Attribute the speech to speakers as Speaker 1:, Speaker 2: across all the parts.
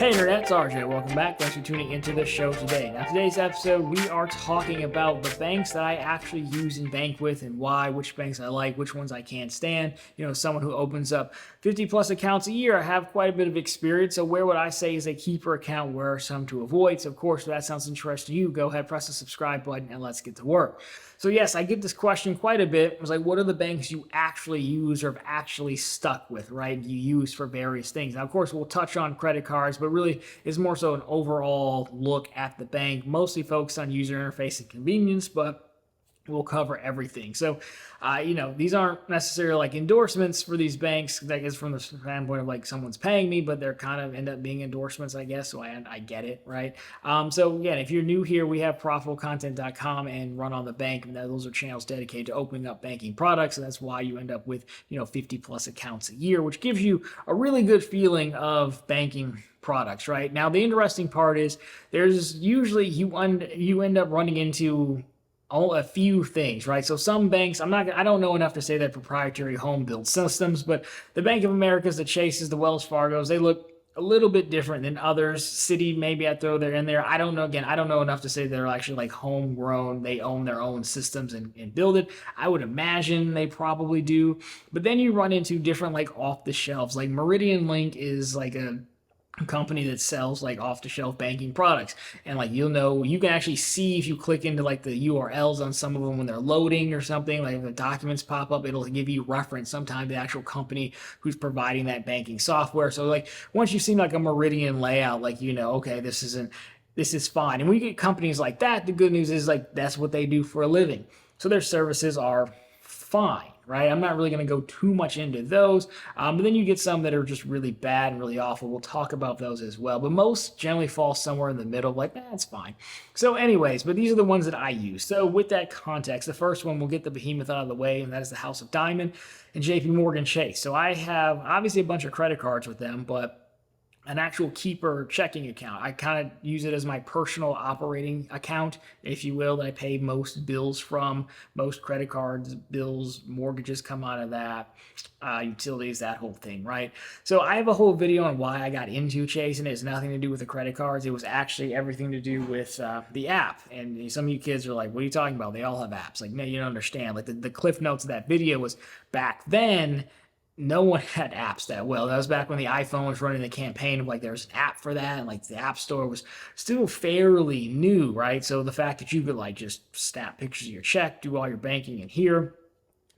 Speaker 1: Hey Internet, it's RJ. Welcome back. Thanks for tuning into the show today. Now, today's episode, we are talking about the banks that I actually use and bank with and why, which banks I like, which ones I can't stand. You know, someone who opens up 50 plus accounts a year, I have quite a bit of experience. So where would I say is a keeper account, where are some to avoid? So of course, if that sounds interesting to you, go ahead, press the subscribe button and let's get to work. So yes, I get this question quite a bit. It was like, what are the banks you actually use or have actually stuck with, right? You use for various things. Now, of course, we'll touch on credit cards, but really is more so an overall look at the bank, mostly focused on user interface and convenience, but we'll cover everything. So, these aren't necessarily like endorsements for these banks, I guess, from the standpoint of like someone's paying me, but they're kind of end up being endorsements, I guess. So I get it, right? So again, if you're new here, we have profitablecontent.com and Run on the Bank. And those are channels dedicated to opening up banking products. And that's why you end up with, 50 plus accounts a year, which gives you a really good feeling of banking products, right? Now, the interesting part is there's usually you end up running into a few things, right? So some banks, I don't know enough to say that proprietary home built systems, but the Bank of America's, the Chases, the Wells Fargo's, they look a little bit different than others. Citi, maybe I'd throw there in there. I don't know. Again, I don't know enough to say they're actually like homegrown. They own their own systems and build it. I would imagine they probably do. But then you run into different like off the shelves. Like Meridian Link is like a company that sells like off-the-shelf banking products, and like you can actually see if you click into like the URLs on some of them when they're loading or something, like if the documents pop up, it'll give you reference sometimes the actual company who's providing that banking software. So like once you've seen like a Meridian layout, like okay, this is fine. And when you get companies like that, the good news is like that's what they do for a living, so their services are fine, right? I'm not really going to go too much into those, but then you get some that are just really bad and really awful. We'll talk about those as well, but most generally fall somewhere in the middle, like that's fine. So anyways, but these are the ones that I use. So with that context, the first one, we'll get the behemoth out of the way, and that is the House of Diamond and JP Morgan Chase. So I have obviously a bunch of credit cards with them, but an actual keeper checking account. I kind of use it as my personal operating account, if you will, that I pay most bills from. Most credit cards, bills, mortgages come out of that, utilities, that whole thing, right? So I have a whole video on why I got into Chase, and it has nothing to do with the credit cards. It was actually everything to do with the app. And some of you kids are like, what are you talking about? They all have apps. Like, no, you don't understand. Like the cliff notes of that video was back then, no one had apps that well. That was back when the iPhone was running the campaign of like there's an app for that, and like the App Store was still fairly new, right? So the fact that you could like just snap pictures of your check, do all your banking in here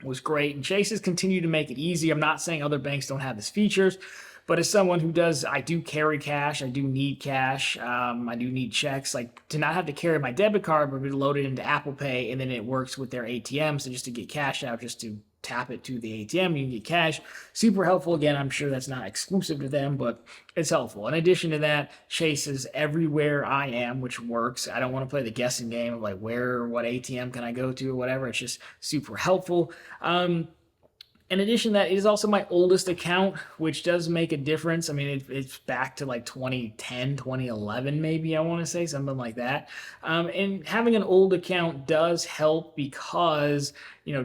Speaker 1: was great. And Chase has continued to make it easy. I'm not saying other banks don't have these features, but as someone who does, I do carry cash. I do need cash. I do need checks. Like to not have to carry my debit card, but be loaded into Apple Pay, and then it works with their ATM. So just to get cash out, just to tap it to the ATM, you can get cash. Super helpful. Again, I'm sure that's not exclusive to them, but it's helpful. In addition to that, Chase is everywhere I am, which works. I don't want to play the guessing game of like what ATM can I go to or whatever. It's just super helpful. In addition to that, it is also my oldest account, which does make a difference. I mean, it's back to like 2010, 2011, maybe, I want to say, something like that. And having an old account does help because,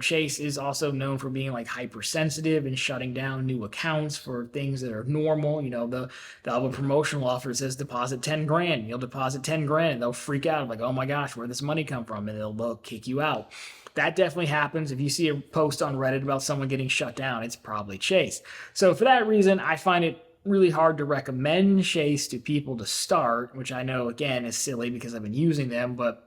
Speaker 1: Chase is also known for being like hypersensitive and shutting down new accounts for things that are normal. They'll have a promotional offer that says deposit 10 grand. You'll deposit 10 grand and they'll freak out like, oh my gosh, where'd this money come from? And they'll kick you out. That definitely happens. If you see a post on Reddit about someone getting shut down, it's probably Chase. So for that reason, I find it really hard to recommend Chase to people to start, which I know, again, is silly because I've been using them, but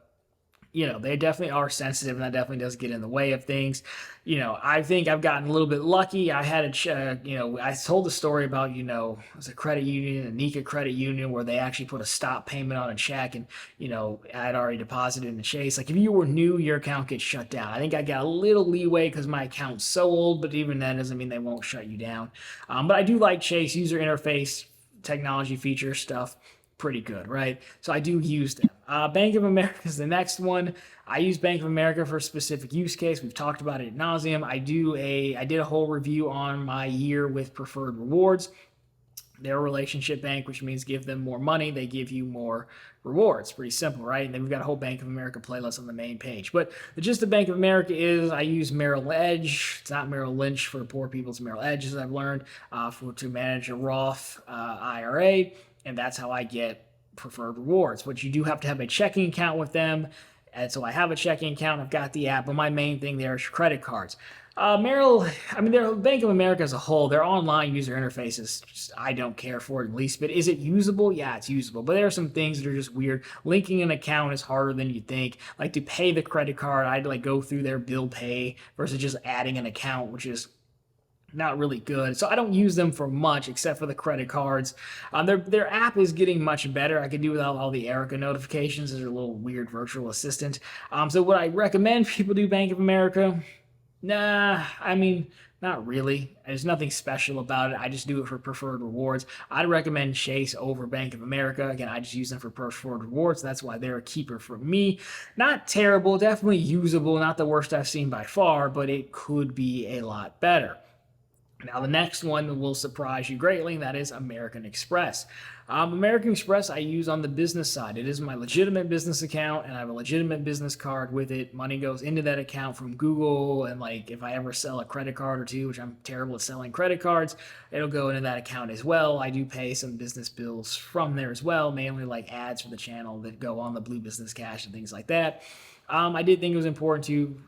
Speaker 1: they definitely are sensitive, and that definitely does get in the way of things. I think I've gotten a little bit lucky. I had I told the story about, it was a credit union, a Nika credit union, where they actually put a stop payment on a check, and, I had already deposited in the Chase. Like if you were new, your account gets shut down. I think I got a little leeway because my account's so old, but even then doesn't mean they won't shut you down. But I do like Chase user interface, technology feature stuff. Pretty good, right? So I do use them. Bank of America is the next one. I use Bank of America for a specific use case. We've talked about it ad nauseum. I did a whole review on my year with Preferred Rewards. They're a relationship bank, which means give them more money, they give you more rewards. Pretty simple, right? And then we've got a whole Bank of America playlist on the main page. But the gist of Bank of America is I use Merrill Edge. It's not Merrill Lynch for poor people. It's Merrill Edge, as I've learned, to manage a Roth IRA. and that's how I get preferred rewards. But you do have to have a checking account with them. And so I have a checking account. I've got the app, but my main thing there is credit cards. Merrill, I mean, their Bank of America as a whole, their online user interface is just, I don't care for it in the least bit. Is it usable? Yeah, it's usable. But there are some things that are just weird. Linking an account is harder than you think. Like to pay the credit card, I'd like go through their bill pay versus just adding an account, which is not really good. So I don't use them for much except for the credit cards. Their app is getting much better. I could do without all the Erica notifications. There's a little weird virtual assistant. So would I recommend people do Bank of America? Nah, I mean, not really. There's nothing special about it. I just do it for preferred rewards. I'd recommend Chase over Bank of America. Again, I just use them for preferred rewards. That's why they're a keeper for me. Not terrible, definitely usable. Not the worst I've seen by far, but it could be a lot better. Now, the next one will surprise you greatly, and that is American Express. American Express I use on the business side. It is my legitimate business account, and I have a legitimate business card with it. Money goes into that account from Google, and like if I ever sell a credit card or two, which I'm terrible at selling credit cards, it'll go into that account as well. I do pay some business bills from there as well, mainly like ads for the channel that go on the Blue Business Cash and things like that. I did think it was important to,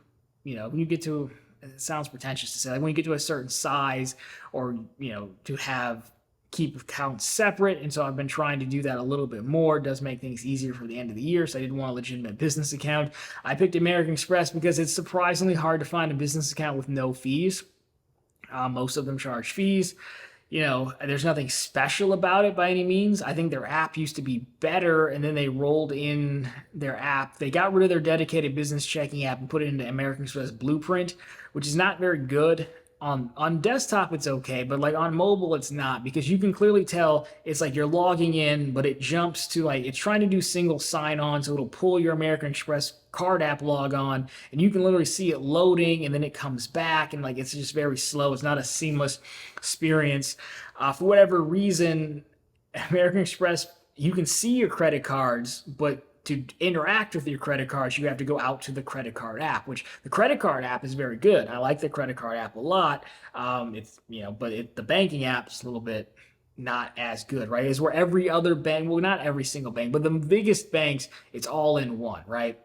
Speaker 1: when you get to, it sounds pretentious to say, like when you get to a certain size or, to keep accounts separate. And so I've been trying to do that a little bit more. It does make things easier for the end of the year. So I didn't want a legitimate business account. I picked American Express because it's surprisingly hard to find a business account with no fees. Most of them charge fees. There's nothing special about it by any means. I think their app used to be better, and then they rolled in their app. They got rid of their dedicated business checking app and put it into American Express Blueprint, which is not very good. On desktop, it's okay, but like on mobile, it's not, because you can clearly tell it's like you're logging in, but it jumps to like, it's trying to do single sign on. So it'll pull your American Express card app log on, and you can literally see it loading, and then it comes back, and like, it's just very slow. It's not a seamless experience. For whatever reason, American Express, you can see your credit cards, but to interact with your credit cards, you have to go out to the credit card app, which the credit card app is very good. I like the credit card app a lot. The banking app is a little bit not as good, right? Is where every other bank, well, not every single bank, but the biggest banks, it's all in one, right?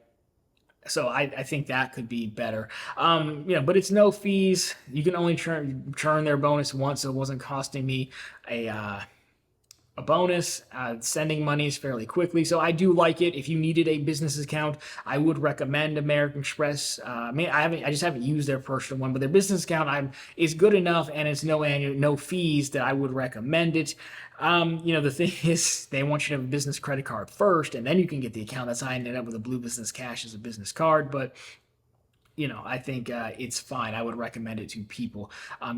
Speaker 1: So I think that could be better. But it's no fees. You can only churn their bonus once, so it wasn't costing me a bonus. Sending money is fairly quickly, so I do like it. If you needed a business account, I would recommend American Express. I just haven't used their personal one, but their business account is good enough, and it's no fees that I would recommend it. The thing is, they want you to have a business credit card first, and then you can get the account. That's how I ended up with a Blue Business Cash as a business card, but I think it's fine. I would recommend it to people,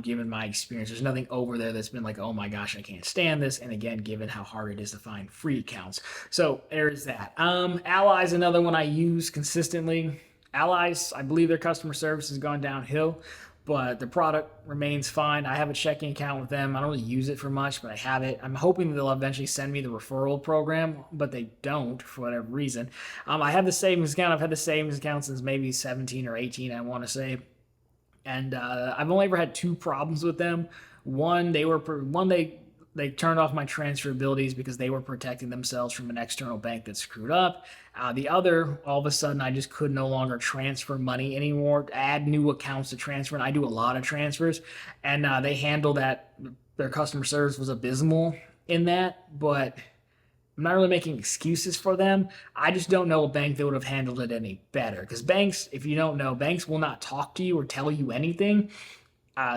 Speaker 1: given my experience. There's nothing over there that's been like, oh my gosh, I can't stand this. And again, given how hard it is to find free accounts. So there's that. Ally's another one I use consistently. Allies, I believe their customer service has gone downhill, but the product remains fine. I have a checking account with them. I don't really use it for much, but I have it. I'm hoping that they'll eventually send me the referral program, but they don't for whatever reason. I have the savings account. I've had the savings account since maybe 17 or 18, I want to say. And I've only ever had two problems with them. One, they turned off my transferabilities because they were protecting themselves from an external bank that screwed up. The other, all of a sudden, I just could no longer transfer money anymore, add new accounts to transfer, and I do a lot of transfers, and they handled that. Their customer service was abysmal in that, but I'm not really making excuses for them. I just don't know a bank that would have handled it any better, because banks, if you don't know, banks will not talk to you or tell you anything.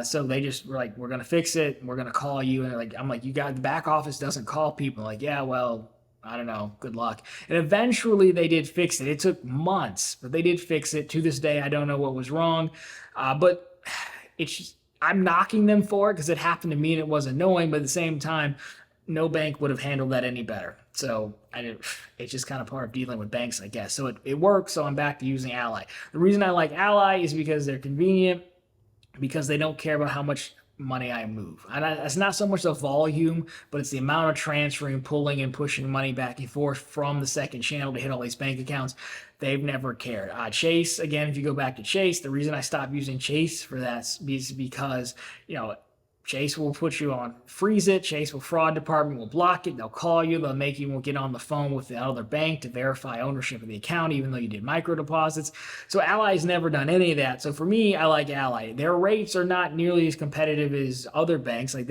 Speaker 1: So they just were like, we're going to fix it. And we're going to call you. And I'm like, you got the back office doesn't call people. Like, yeah, well, I don't know. Good luck. And eventually they did fix it. It took months, but they did fix it. To this day, I don't know what was wrong. But it's just, I'm knocking them for it because it happened to me and it was annoying. But at the same time, no bank would have handled that any better. So it's just kind of part of dealing with banks, I guess. So it works. So I'm back to using Ally. The reason I like Ally is because they're convenient, because they don't care about how much money I move. And it's not so much the volume, but it's the amount of transferring, pulling, and pushing money back and forth from the second channel to hit all these bank accounts. They've never cared. Chase, again, if you go back to Chase, the reason I stopped using Chase for that is because, Chase will put you on freeze it. Chase will fraud department will block it. They'll call you. They'll make you get on the phone with the other bank to verify ownership of the account, even though you did micro deposits. So Ally's never done any of that. So for me, I like Ally. Their rates are not nearly as competitive as other banks. Like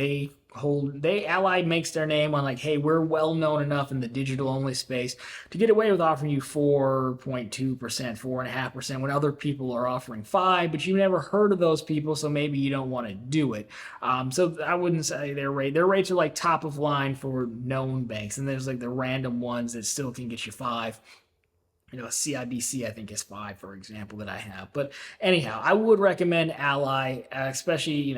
Speaker 1: Ally makes their name on like, hey, we're well known enough in the digital only space to get away with offering you 4.2%, 4.5% when other people are offering 5%, but you never heard of those people, so maybe you don't want to do it. So I wouldn't say their rates are like top of line for known banks, and there's like the random ones that still can get you 5. CIBC, I think, is 5, for example, that I have. But anyhow, I would recommend Ally, especially,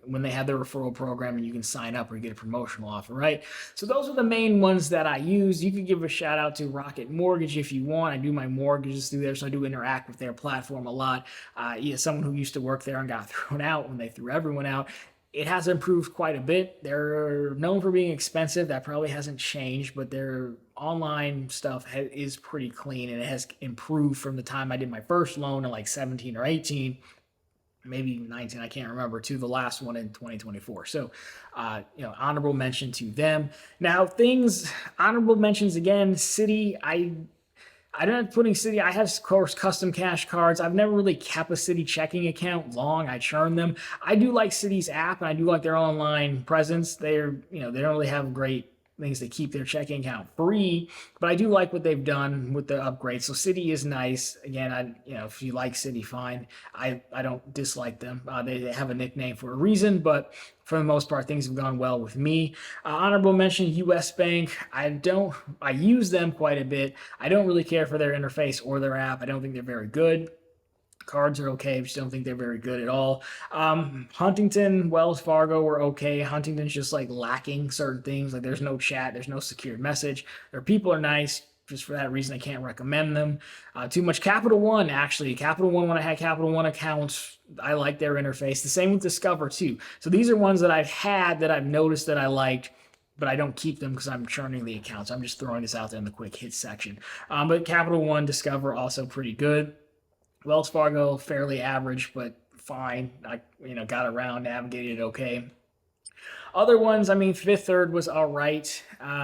Speaker 1: when they have their referral program and you can sign up or get a promotional offer, right? So those are the main ones that I use. You can give a shout out to Rocket Mortgage if you want. I do my mortgages through there, so I do interact with their platform a lot. Someone who used to work there and got thrown out when they threw everyone out. It has improved quite a bit. They're known for being expensive. That probably hasn't changed, but their online stuff is pretty clean, and it has improved from the time I did my first loan in like 17 or 18, maybe 19, I can't remember, to the last one in 2024. So, honorable mention to them. Now, honorable mentions again, Citi, I'm not putting Citi. I have, of course, custom cash cards. I've never really kept a Citi checking account long. I churn them. I do like Citi's app, and I do like their online presence. They don't really have great things to keep their checking account free, but I do like what they've done with the upgrade. So Citi is nice. Again, if you like Citi, fine. I don't dislike them. They have a nickname for a reason, but for the most part, things have gone well with me. Honorable mention, US Bank. I use them quite a bit. I don't really care for their interface or their app. I don't think they're very good. Cards are okay, but just don't think they're very good at all. Huntington, Wells Fargo were okay. Huntington's just like lacking certain things. Like there's no chat, there's no secured message. Their people are nice. Just for that reason, I can't recommend them. Too much. Capital One, actually. Capital One, when I had Capital One accounts, I like their interface. The same with Discover, too. So these are ones that I've had that I've noticed that I liked, but I don't keep them because I'm churning the accounts. I'm just throwing this out there in the quick hits section. But Capital One, Discover, also pretty good. Wells Fargo, fairly average, but fine. I got around, navigated okay. Other ones, Fifth Third was all right.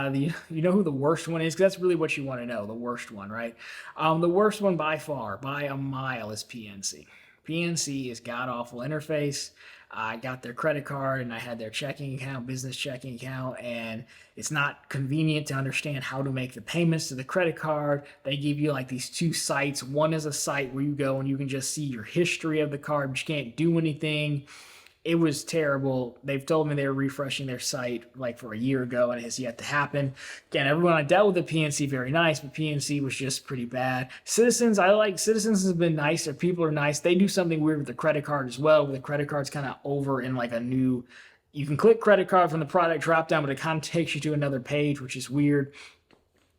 Speaker 1: You know who the worst one is? Because that's really what you want to know, the worst one, right? The worst one by far, by a mile, is PNC. PNC is god-awful interface. I got their credit card and I had their checking account, business checking account, and it's not convenient to understand how to make the payments to the credit card. They give you like these 2 sites. One is a site where you go and you can just see your history of the card, but you can't do anything. It was terrible. They've told me they're refreshing their site like for a year ago, and it has yet to happen. Again, everyone I dealt with at PNC, very nice, but PNC was just pretty bad. Citizens, I like Citizens has been nice. Their people are nice. They do something weird with the credit card as well, where the credit card's kind of over in like a new, you can click credit card from the product drop down, but it kind of takes you to another page, which is weird.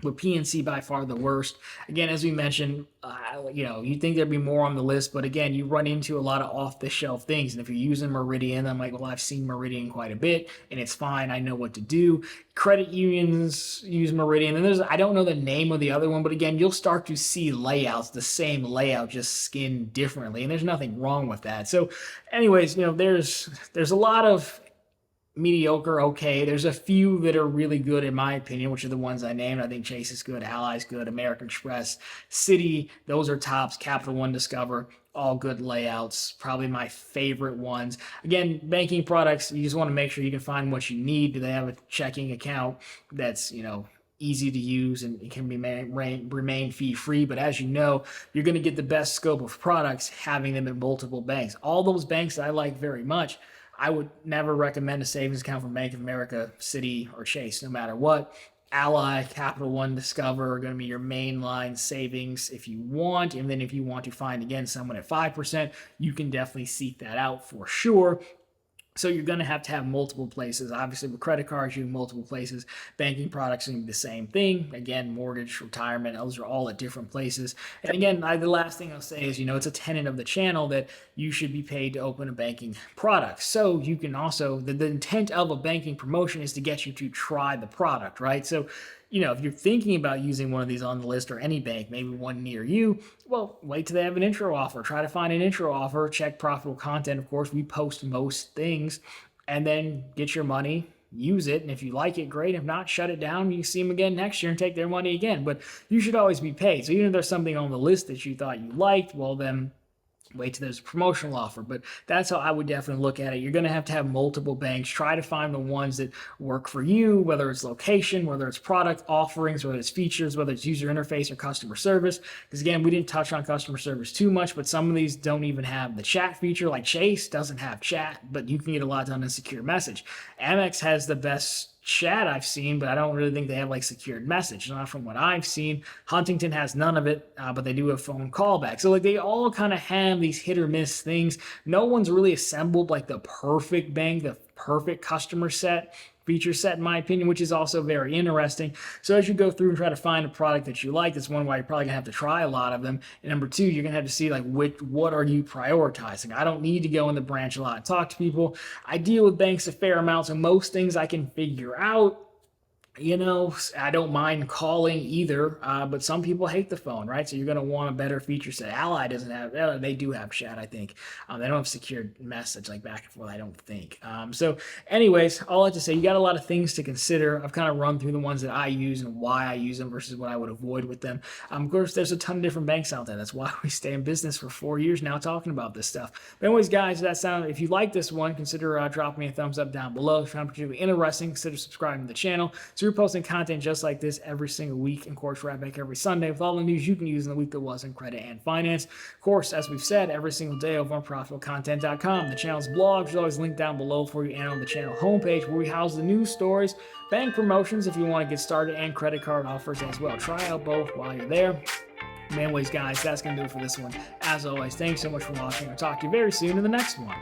Speaker 1: But PNC by far the worst. Again, as we mentioned, you'd think there'd be more on the list, but again, you run into a lot of off-the-shelf things. And if you're using Meridian, I'm like, well, I've seen Meridian quite a bit, and it's fine. I know what to do. Credit unions use Meridian, and I don't know the name of the other one, but again, you'll start to see layouts, the same layout, just skinned differently, and there's nothing wrong with that. So, anyways, there's a lot of mediocre, okay. There's a few that are really good in my opinion, which are the ones I named. I think Chase is good, Ally's good, American Express, Citi, those are tops. Capital One, Discover, all good layouts. Probably my favorite ones. Again, banking products, you just want to make sure you can find what you need. Do they have a checking account that's, easy to use and it can remain fee-free? But as you know, you're going to get the best scope of products having them at multiple banks. All those banks that I like very much, I would never recommend a savings account from Bank of America, Citi, or Chase, no matter what. Ally, Capital One, Discover are going to be your mainline savings if you want. And then if you want to find, again, someone at 5%, you can definitely seek that out for sure. So you're going to have multiple places. Obviously, with credit cards, you have multiple places. Banking products are the same thing. Again, mortgage, retirement, those are all at different places. And again, the last thing I'll say is, it's a tenet of the channel that you should be paid to open a banking product. So you can also, the intent of a banking promotion is to get you to try the product, right? So, if you're thinking about using one of these on the list or any bank, maybe one near you, well, wait till they have an intro offer. Try to find an intro offer. Check profitable content. Of course, we post most things and then get your money, use it, and if you like it, great. If not, shut it down. You can see them again next year and take their money again. But you should always be paid. So even if there's something on the list that you thought you liked, well then wait till there's a promotional offer. But that's how I would definitely look at it. You're going to have multiple banks. Try to find the ones that work for you, whether it's location, whether it's product offerings, whether it's features, whether it's user interface or customer service. Because again, we didn't touch on customer service too much, but some of these don't even have the chat feature. Like Chase doesn't have chat, but you can get a lot done in secure message. Amex has the best chat I've seen, but I don't really think they have like secured message. Not from what I've seen. Huntington has none of it, but they do have phone callback. So like they all kind of have these hit or miss things. No one's really assembled like the perfect bank, the perfect customer set, feature set, in my opinion, which is also very interesting. So as you go through and try to find a product that you like, that's one why you're probably gonna have to try a lot of them. And number two, you're gonna have to see like what are you prioritizing. I don't need to go in the branch a lot and talk to people. I deal with banks a fair amount, so most things I can figure out. You know, I don't mind calling either, but some people hate the phone, right? So you're going to want a better feature set. Ally doesn't have, they do have chat, I think. They don't have secured message like back and forth, I don't think. So anyways, all I have to say, you got a lot of things to consider. I've kind of run through the ones that I use and why I use them versus what I would avoid with them. Of course, there's a ton of different banks out there. That's why we stay in business for 4 years now talking about this stuff. But anyways, guys, if you like this one, consider dropping me a thumbs up down below. If you found it particularly interesting, consider subscribing to the channel. So we're posting content just like this every single week, and of course right back every Sunday with all the news you can use in the week that was in credit and finance. Of course, as we've said, every single day over on profitablecontent.com. The channel's blog is always linked down below for you, and on the channel homepage where we house the news stories, bank promotions if you want to get started, and credit card offers as well. Try out both while you're there. Anyways, guys, that's going to do it for this one. As always, thanks so much for watching. I'll talk to you very soon in the next one.